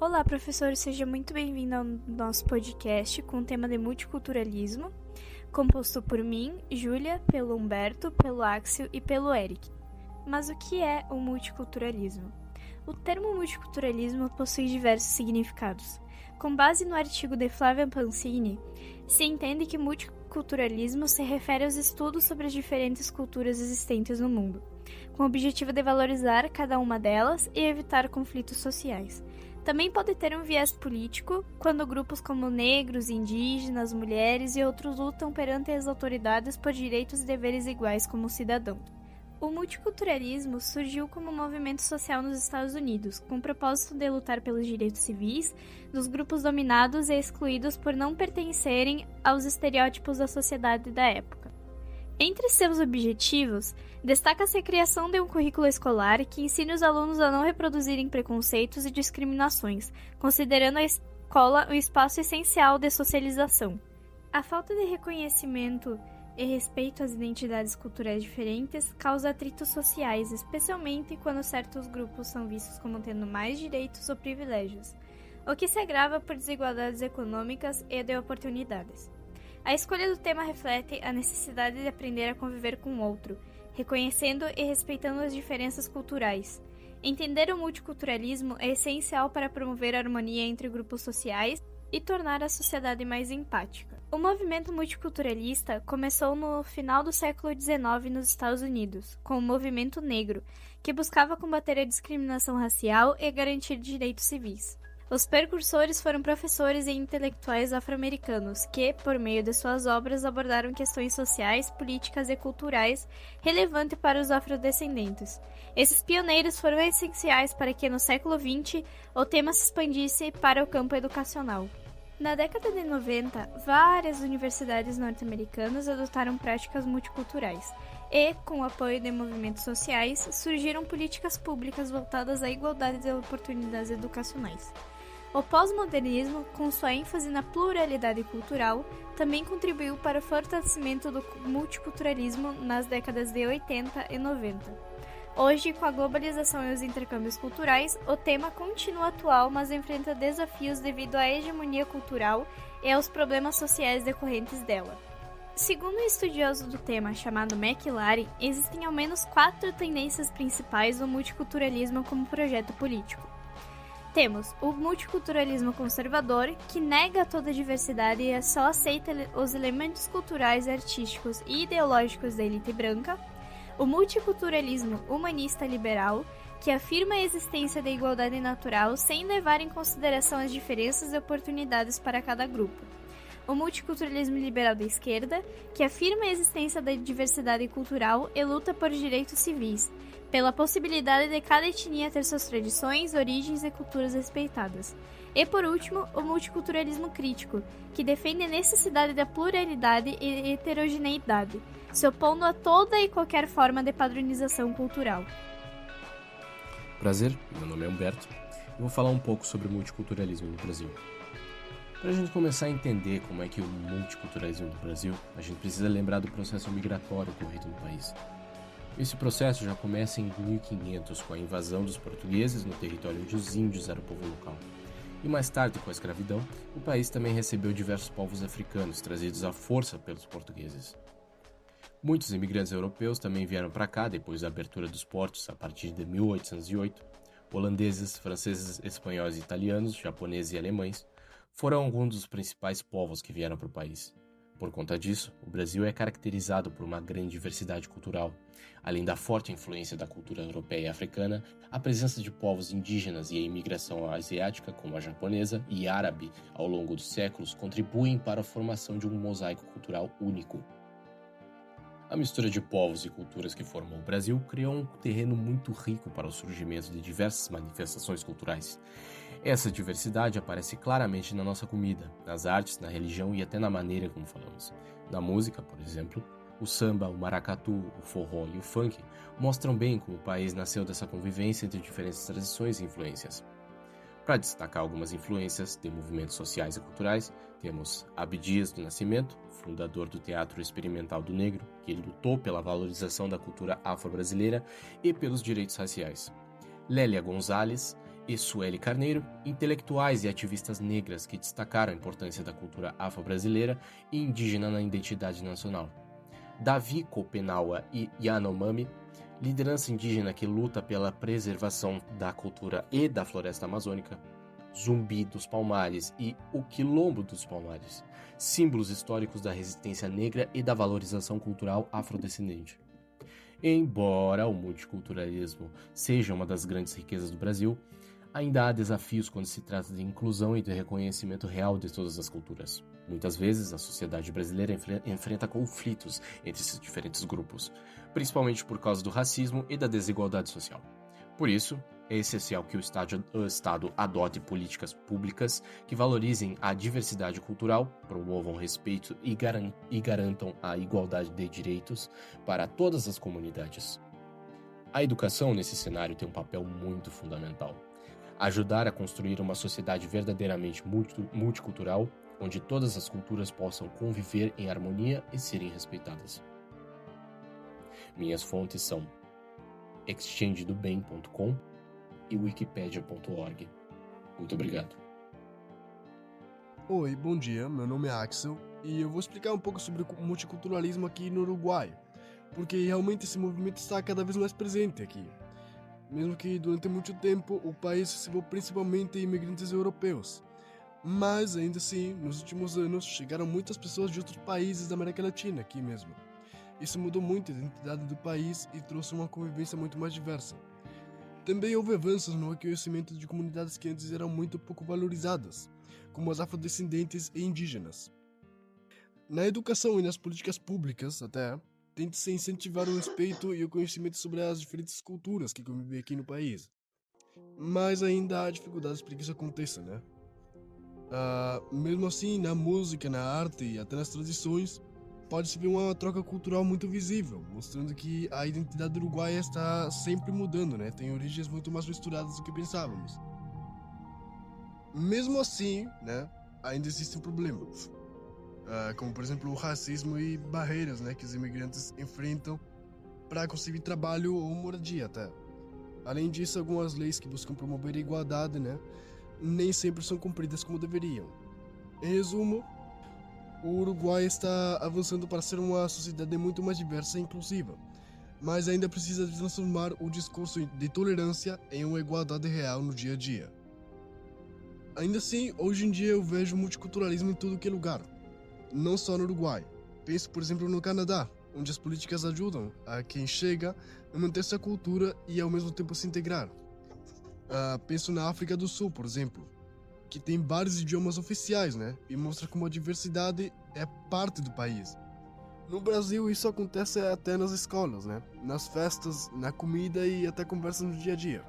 Olá, professor, seja muito bem-vindo ao nosso podcast com o tema de multiculturalismo, composto por mim, Júlia, pelo Humberto, pelo Axel e pelo Eric. Mas o que é o multiculturalismo? O termo multiculturalismo possui diversos significados. Com base no artigo de Flávia Pancini, se entende que multiculturalismo se refere aos estudos sobre as diferentes culturas existentes no mundo, com o objetivo de valorizar cada uma delas e evitar conflitos sociais. Também pode ter um viés político, quando grupos como negros, indígenas, mulheres e outros lutam perante as autoridades por direitos e deveres iguais como cidadãos. O multiculturalismo surgiu como um movimento social nos Estados Unidos, com o propósito de lutar pelos direitos civis dos grupos dominados e excluídos por não pertencerem aos estereótipos da sociedade da época. Entre seus objetivos, destaca-se a criação de um currículo escolar que ensine os alunos a não reproduzirem preconceitos e discriminações, considerando a escola um espaço essencial de socialização. A falta de reconhecimento e respeito às identidades culturais diferentes causa atritos sociais, especialmente quando certos grupos são vistos como tendo mais direitos ou privilégios, o que se agrava por desigualdades econômicas e de oportunidades. A escolha do tema reflete a necessidade de aprender a conviver com o outro, reconhecendo e respeitando as diferenças culturais. Entender o multiculturalismo é essencial para promover a harmonia entre grupos sociais e tornar a sociedade mais empática. O movimento multiculturalista começou no final do século XIX nos Estados Unidos, com o movimento negro, que buscava combater a discriminação racial e garantir direitos civis. Os precursores foram professores e intelectuais afro-americanos que, por meio de suas obras, abordaram questões sociais, políticas e culturais relevantes para os afrodescendentes. Esses pioneiros foram essenciais para que, no século XX, o tema se expandisse para o campo educacional. Na década de 90, várias universidades norte-americanas adotaram práticas multiculturais e, com o apoio de movimentos sociais, surgiram políticas públicas voltadas à igualdade de oportunidades educacionais. O pós-modernismo, com sua ênfase na pluralidade cultural, também contribuiu para o fortalecimento do multiculturalismo nas décadas de 80 e 90. Hoje, com a globalização e os intercâmbios culturais, o tema continua atual, mas enfrenta desafios devido à hegemonia cultural e aos problemas sociais decorrentes dela. Segundo um estudioso do tema chamado McLaren, existem ao menos 4 tendências principais do multiculturalismo como projeto político. Temos o multiculturalismo conservador, que nega toda a diversidade e só aceita os elementos culturais, artísticos e ideológicos da elite branca. O multiculturalismo humanista liberal, que afirma a existência da igualdade natural sem levar em consideração as diferenças e oportunidades para cada grupo. O multiculturalismo liberal da esquerda, que afirma a existência da diversidade cultural e luta por direitos civis, pela possibilidade de cada etnia ter suas tradições, origens e culturas respeitadas. E, por último, o multiculturalismo crítico, que defende a necessidade da pluralidade e heterogeneidade, se opondo a toda e qualquer forma de padronização cultural. Prazer, meu nome é Humberto e vou falar um pouco sobre o multiculturalismo no Brasil. Para a gente começar a entender como é que o multiculturalismo no Brasil, a gente precisa lembrar do processo migratório ocorrido no país. Esse processo já começa em 1500 com a invasão dos portugueses no território onde os índios eram o povo local. E mais tarde, com a escravidão, o país também recebeu diversos povos africanos trazidos à força pelos portugueses. Muitos imigrantes europeus também vieram para cá depois da abertura dos portos a partir de 1808. Holandeses, franceses, espanhóis, italianos, japoneses e alemães foram alguns dos principais povos que vieram para o país. Por conta disso, o Brasil é caracterizado por uma grande diversidade cultural. Além da forte influência da cultura europeia e africana, a presença de povos indígenas e a imigração asiática, como a japonesa e árabe, ao longo dos séculos, contribuem para a formação de um mosaico cultural único. A mistura de povos e culturas que formou o Brasil criou um terreno muito rico para o surgimento de diversas manifestações culturais. Essa diversidade aparece claramente na nossa comida, nas artes, na religião e até na maneira como falamos. Na música, por exemplo, o samba, o maracatu, o forró e o funk mostram bem como o país nasceu dessa convivência entre diferentes tradições e influências. Para destacar algumas influências de movimentos sociais e culturais, temos Abdias do Nascimento, fundador do Teatro Experimental do Negro, que lutou pela valorização da cultura afro-brasileira e pelos direitos raciais. Lélia Gonzalez, e Sueli Carneiro, intelectuais e ativistas negras que destacaram a importância da cultura afro-brasileira e indígena na identidade nacional. Davi Kopenawa e Yanomami, liderança indígena que luta pela preservação da cultura e da floresta amazônica. Zumbi dos Palmares e o Quilombo dos Palmares, símbolos históricos da resistência negra e da valorização cultural afrodescendente. Embora o multiculturalismo seja uma das grandes riquezas do Brasil, ainda há desafios quando se trata de inclusão e de reconhecimento real de todas as culturas. Muitas vezes, a sociedade brasileira enfrenta conflitos entre esses diferentes grupos, principalmente por causa do racismo e da desigualdade social. Por isso, é essencial que o Estado adote políticas públicas que valorizem a diversidade cultural, promovam respeito e garantam a igualdade de direitos para todas as comunidades. A educação nesse cenário tem um papel muito fundamental. Ajudar a construir uma sociedade verdadeiramente multicultural, onde todas as culturas possam conviver em harmonia e serem respeitadas. Minhas fontes são exchangedoBem.com e wikipedia.org. Muito obrigado. Oi, bom dia, meu nome é Axel e eu vou explicar um pouco sobre o multiculturalismo aqui no Uruguai, porque realmente esse movimento está cada vez mais presente aqui. Mesmo que durante muito tempo o país recebeu principalmente imigrantes europeus, mas ainda assim, nos últimos anos, chegaram muitas pessoas de outros países da América Latina aqui mesmo. Isso mudou muito a identidade do país e trouxe uma convivência muito mais diversa. Também houve avanços no reconhecimento de comunidades que antes eram muito pouco valorizadas, como as afrodescendentes e indígenas. Na educação e nas políticas públicas, até, tenta-se incentivar o respeito e o conhecimento sobre as diferentes culturas que convivem aqui no país. Mas ainda há dificuldades para que isso aconteça, né? Mesmo assim, na música, na arte e até nas tradições, pode-se ver uma troca cultural muito visível, mostrando que a identidade uruguaia está sempre mudando, né? Tem origens muito mais misturadas do que pensávamos. Mesmo assim, né, ainda existem problemas, como por exemplo o racismo e barreiras, né, que os imigrantes enfrentam para conseguir trabalho ou moradia até. Além disso, algumas leis que buscam promover a igualdade, né, nem sempre são cumpridas como deveriam. Em resumo, o Uruguai está avançando para ser uma sociedade muito mais diversa e inclusiva, mas ainda precisa de transformar o discurso de tolerância em uma igualdade real no dia a dia. Ainda assim, hoje em dia eu vejo multiculturalismo em tudo que é lugar, não só no Uruguai. Penso, por exemplo, no Canadá, onde as políticas ajudam a quem chega a manter sua cultura e ao mesmo tempo se integrar. Penso na África do Sul, por exemplo, que tem vários idiomas oficiais, né? E mostra como a diversidade é parte do país. No Brasil, isso acontece até nas escolas, né? Nas festas, na comida e até conversas no dia a dia.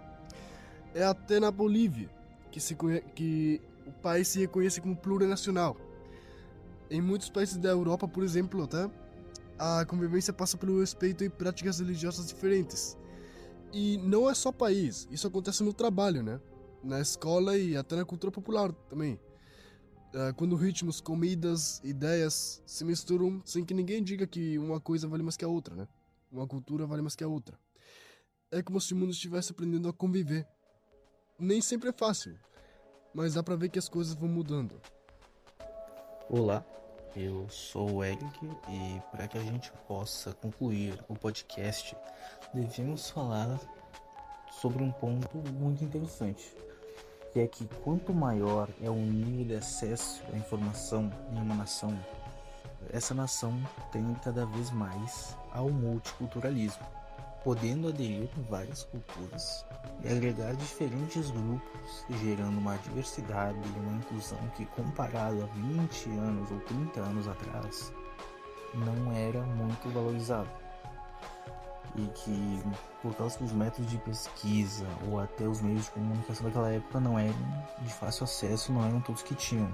É até na Bolívia que o país se reconhece como plurinacional. Em muitos países da Europa, por exemplo, até, a convivência passa pelo respeito e práticas religiosas diferentes. E não é só país, isso acontece no trabalho, né? Na escola e até na cultura popular também. Quando ritmos, comidas, ideias se misturam sem que ninguém diga que uma coisa vale mais que a outra, né? Uma cultura vale mais que a outra. É como se o mundo estivesse aprendendo a conviver. Nem sempre é fácil, mas dá pra ver que as coisas vão mudando. Olá, eu sou o Eric e para que a gente possa concluir o podcast, devemos falar sobre um ponto muito interessante, que é que quanto maior é o nível de acesso à informação em uma nação, essa nação tende cada vez mais ao multiculturalismo, podendo aderir várias culturas e agregar diferentes grupos, gerando uma diversidade e uma inclusão que, comparado a 20 anos ou 30 anos atrás, não era muito valorizado. E que, por causa que os métodos de pesquisa ou até os meios de comunicação daquela época não eram de fácil acesso, não eram todos que tinham.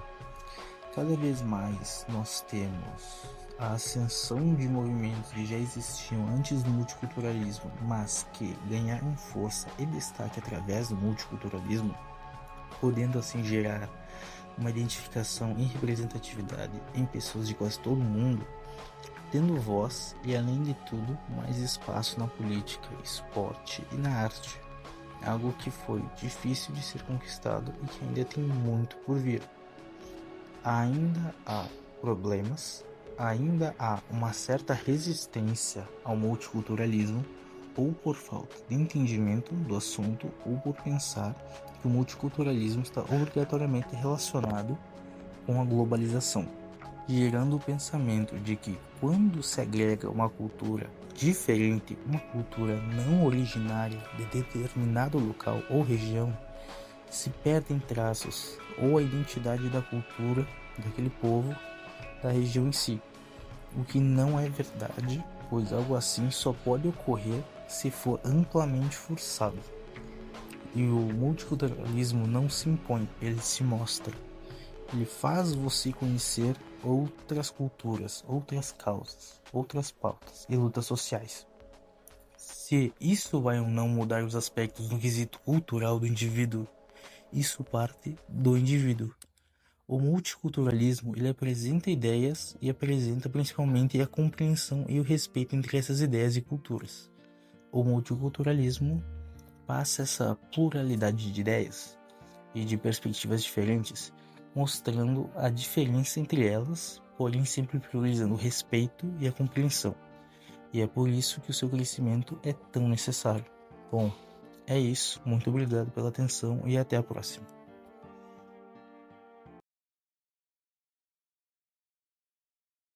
Cada vez mais nós temos a ascensão de movimentos que já existiam antes do multiculturalismo, mas que ganharam força e destaque através do multiculturalismo, podendo assim gerar uma identificação e representatividade em pessoas de quase todo mundo, tendo voz e, além de tudo, mais espaço na política, esporte e na arte. algo que foi difícil de ser conquistado e que ainda tem muito por vir. Ainda há problemas, ainda há uma certa resistência ao multiculturalismo, ou por falta de entendimento do assunto, ou por pensar que o multiculturalismo está obrigatoriamente relacionado com a globalização, gerando o pensamento de que quando se agrega uma cultura diferente, uma cultura não originária de determinado local ou região, se perdem traços ou a identidade da cultura daquele povo, da região em si, o que não é verdade, pois algo assim só pode ocorrer se for amplamente forçado. E o multiculturalismo não se impõe, ele se mostra. Ele faz você conhecer outras culturas, outras causas, outras pautas e lutas sociais. Se isso vai ou não mudar os aspectos no quesito cultural do indivíduo, isso parte do indivíduo. O multiculturalismo ele apresenta ideias e apresenta principalmente a compreensão e o respeito entre essas ideias e culturas. O multiculturalismo passa essa pluralidade de ideias e de perspectivas diferentes, mostrando a diferença entre elas, porém sempre priorizando o respeito e a compreensão. E é por isso que o seu crescimento é tão necessário. Bom, é isso. Muito obrigado pela atenção e até a próxima.